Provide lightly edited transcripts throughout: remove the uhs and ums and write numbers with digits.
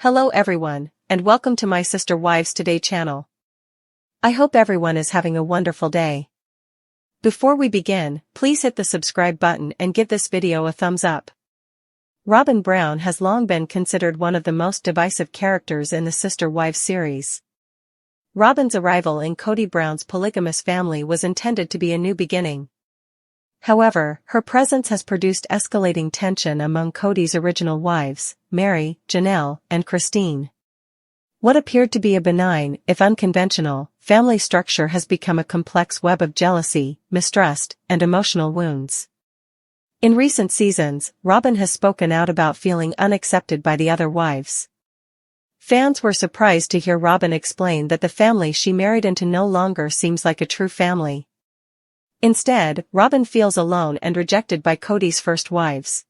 Hello everyone, and welcome to my Sister Wives Today channel. I hope everyone is having a wonderful day. Before we begin, please hit the subscribe button and give this video a thumbs up. Robyn Brown has long been considered one of the most divisive characters in the Sister Wives series. Robyn's arrival in Kody Brown's polygamous family was intended to be a new beginning. However, her presence has produced escalating tension among Kody's original wives, Meri, Janelle, and Christine. What appeared to be a benign, if unconventional, family structure has become a complex web of jealousy, mistrust, and emotional wounds. In recent seasons, Robyn has spoken out about feeling unaccepted by the other wives. Fans were surprised to hear Robyn explain that the family she married into no longer seems like a true family. Instead, Robyn feels alone and rejected by Kody's first wives.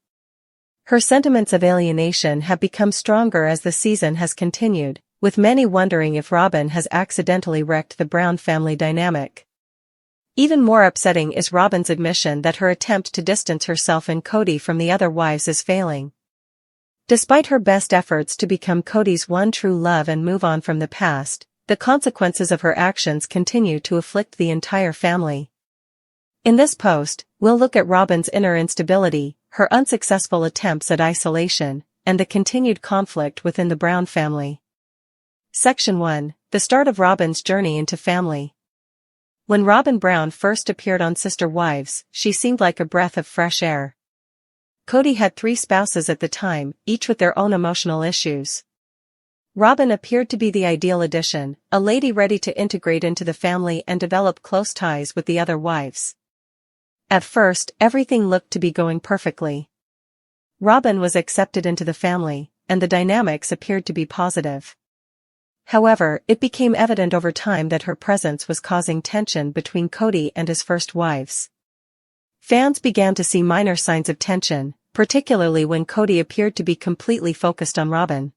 Her sentiments of alienation have become stronger as the season has continued, with many wondering if Robyn has accidentally wrecked the Brown family dynamic. Even more upsetting is Robyn's admission that her attempt to distance herself and Kody from the other wives is failing. Despite her best efforts to become Kody's one true love and move on from the past, the consequences of her actions continue to afflict the entire family. In this post, we'll look at Robyn's inner instability, her unsuccessful attempts at isolation, and the continued conflict within the Brown family. Section 1. The start of Robyn's journey into family. When Robyn Brown first appeared on Sister Wives, she seemed like a breath of fresh air. Kody had 3 spouses at the time, each with their own emotional issues. Robyn appeared to be the ideal addition, a lady ready to integrate into the family and develop close ties with the other wives. At first, everything looked to be going perfectly. Robyn was accepted into the family, and the dynamics appeared to be positive. However, it became evident over time that her presence was causing tension between Kody and his first wives. Fans began to see minor signs of tension, particularly when Kody appeared to be completely focused on Robyn.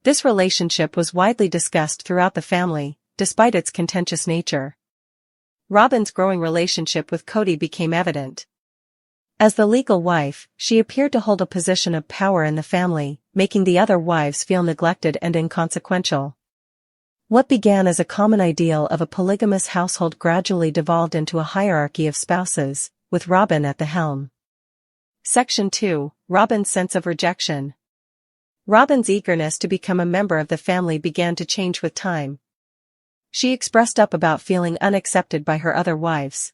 This relationship was widely discussed throughout the family, despite its contentious nature. Robyn's growing relationship with Kody became evident. As the legal wife, she appeared to hold a position of power in the family, making the other wives feel neglected and inconsequential. What began as a common ideal of a polygamous household gradually devolved into a hierarchy of spouses, with Robyn at the helm. Section 2. Robyn's sense of rejection. Robyn's eagerness to become a member of the family began to change with time. She expressed up about feeling unaccepted by her other wives.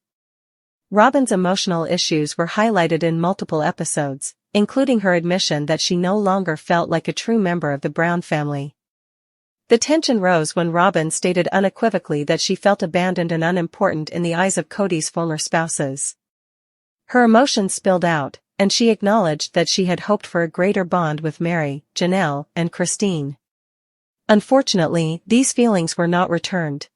Robyn's emotional issues were highlighted in multiple episodes, including her admission that she no longer felt like a true member of the Brown family. The tension rose when Robyn stated unequivocally that she felt abandoned and unimportant in the eyes of Kody's former spouses. Her emotions spilled out, and she acknowledged that she had hoped for a greater bond with Meri, Janelle, and Christine. Unfortunately, these feelings were not returned.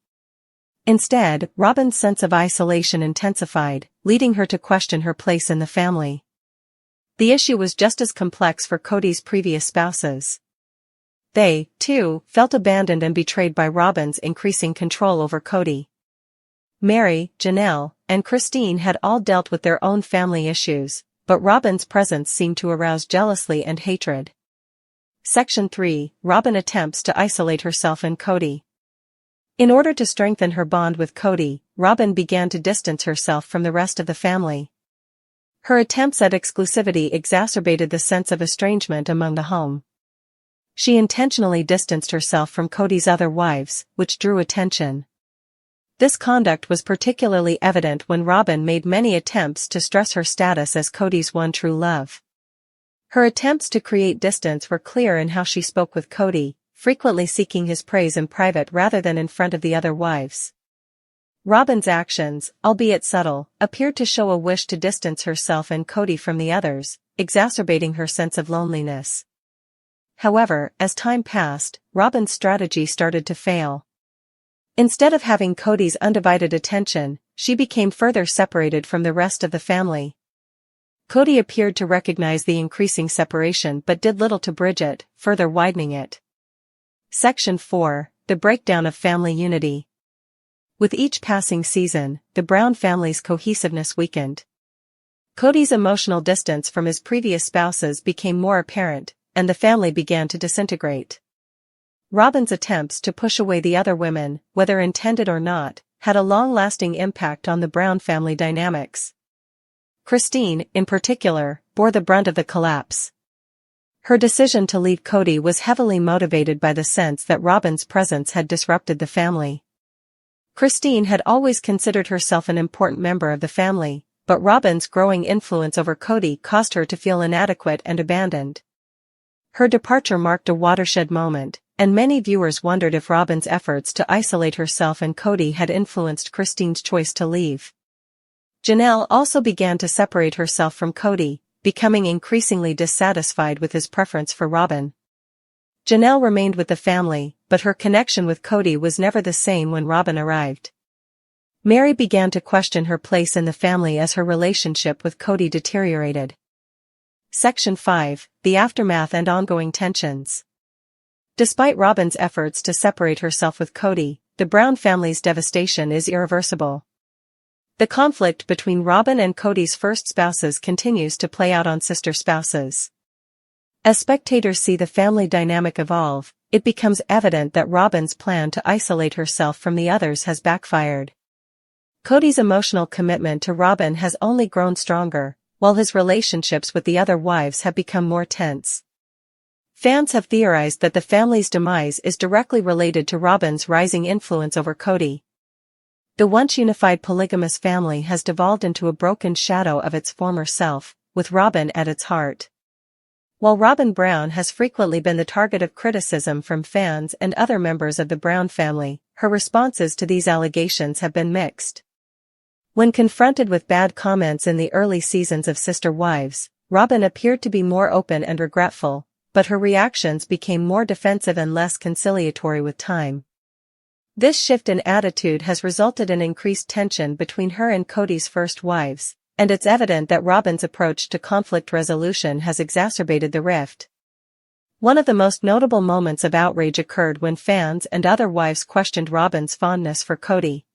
Instead, Robyn's sense of isolation intensified, leading her to question her place in the family. The issue was just as complex for Kody's previous spouses. They, too, felt abandoned and betrayed by Robyn's increasing control over Kody. Meri, Janelle, and Christine had all dealt with their own family issues, but Robyn's presence seemed to arouse jealousy and hatred. Section 3. Robyn attempts to isolate herself and Kody. In order to strengthen her bond with Kody, Robyn began to distance herself from the rest of the family. Her attempts at exclusivity exacerbated the sense of estrangement among the home. She intentionally distanced herself from Kody's other wives, which drew attention. This conduct was particularly evident when Robyn made many attempts to stress her status as Kody's one true love. Her attempts to create distance were clear in how she spoke with Kody, frequently seeking his praise in private rather than in front of the other wives. Robyn's actions, albeit subtle, appeared to show a wish to distance herself and Kody from the others, exacerbating her sense of loneliness. However, as time passed, Robyn's strategy started to fail. Instead of having Kody's undivided attention, she became further separated from the rest of the family. Kody appeared to recognize the increasing separation but did little to bridge it, further widening it. Section 4. The breakdown of family unity. With each passing season, the Brown family's cohesiveness weakened. Kody's emotional distance from his previous spouses became more apparent, and the family began to disintegrate. Robyn's attempts to push away the other women, whether intended or not, had a long-lasting impact on the Brown family dynamics. Christine, in particular, bore the brunt of the collapse. Her decision to leave Kody was heavily motivated by the sense that Robyn's presence had disrupted the family. Christine had always considered herself an important member of the family, but Robyn's growing influence over Kody caused her to feel inadequate and abandoned. Her departure marked a watershed moment, and many viewers wondered if Robyn's efforts to isolate herself and Kody had influenced Christine's choice to leave. Janelle also began to separate herself from Kody, becoming increasingly dissatisfied with his preference for Robyn. Janelle remained with the family, but her connection with Kody was never the same when Robyn arrived. Mary began to question her place in the family as her relationship with Kody deteriorated. Section 5: The Aftermath and Ongoing Tensions. Despite Robyn's efforts to separate herself with Kody, the Brown family's devastation is irreversible. The conflict between Robyn and Kody's first spouses continues to play out on sister spouses. As spectators see the family dynamic evolve, it becomes evident that Robyn's plan to isolate herself from the others has backfired. Kody's emotional commitment to Robyn has only grown stronger, while his relationships with the other wives have become more tense. Fans have theorized that the family's demise is directly related to Robyn's rising influence over Kody. The once unified polygamous family has devolved into a broken shadow of its former self, with Robyn at its heart. While Robyn Brown has frequently been the target of criticism from fans and other members of the Brown family, her responses to these allegations have been mixed. When confronted with bad comments in the early seasons of Sister Wives, Robyn appeared to be more open and regretful, but her reactions became more defensive and less conciliatory with time. This shift in attitude has resulted in increased tension between her and Kody's first wives, and it's evident that Robyn's approach to conflict resolution has exacerbated the rift. One of the most notable moments of outrage occurred when fans and other wives questioned Robyn's fondness for Kody.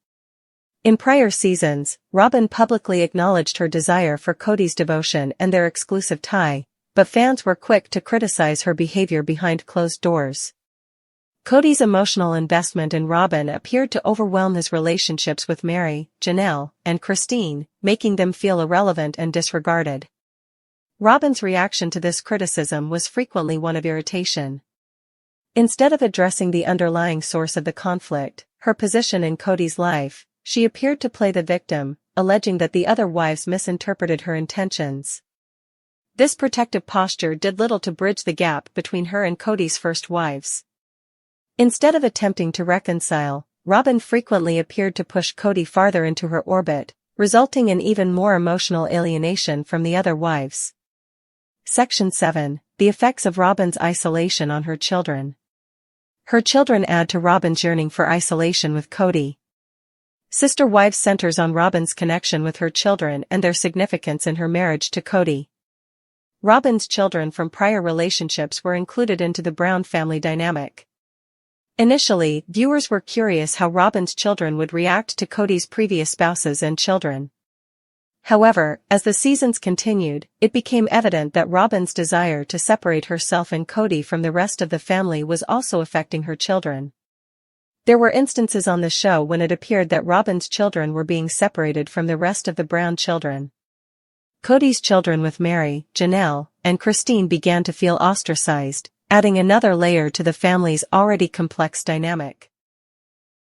In prior seasons, Robyn publicly acknowledged her desire for Kody's devotion and their exclusive tie, but fans were quick to criticize her behavior behind closed doors. Kody's emotional investment in Robyn appeared to overwhelm his relationships with Mary, Janelle, and Christine, making them feel irrelevant and disregarded. Robyn's reaction to this criticism was frequently one of irritation. Instead of addressing the underlying source of the conflict, her position in Kody's life, she appeared to play the victim, alleging that the other wives misinterpreted her intentions. This protective posture did little to bridge the gap between her and Kody's first wives. Instead of attempting to reconcile, Robyn frequently appeared to push Kody farther into her orbit, resulting in even more emotional alienation from the other wives. Section 7: The Effects of Robyn's Isolation on Her Children. Her children add to Robyn's yearning for isolation with Kody. Sister Wives centers on Robyn's connection with her children and their significance in her marriage to Kody. Robyn's children from prior relationships were included into the Brown family dynamic. Initially, viewers were curious how Robyn's children would react to Kody's previous spouses and children. However, as the seasons continued, it became evident that Robyn's desire to separate herself and Kody from the rest of the family was also affecting her children. There were instances on the show when it appeared that Robyn's children were being separated from the rest of the Brown children. Kody's children with Mary, Janelle, and Christine began to feel ostracized, adding another layer to the family's already complex dynamic.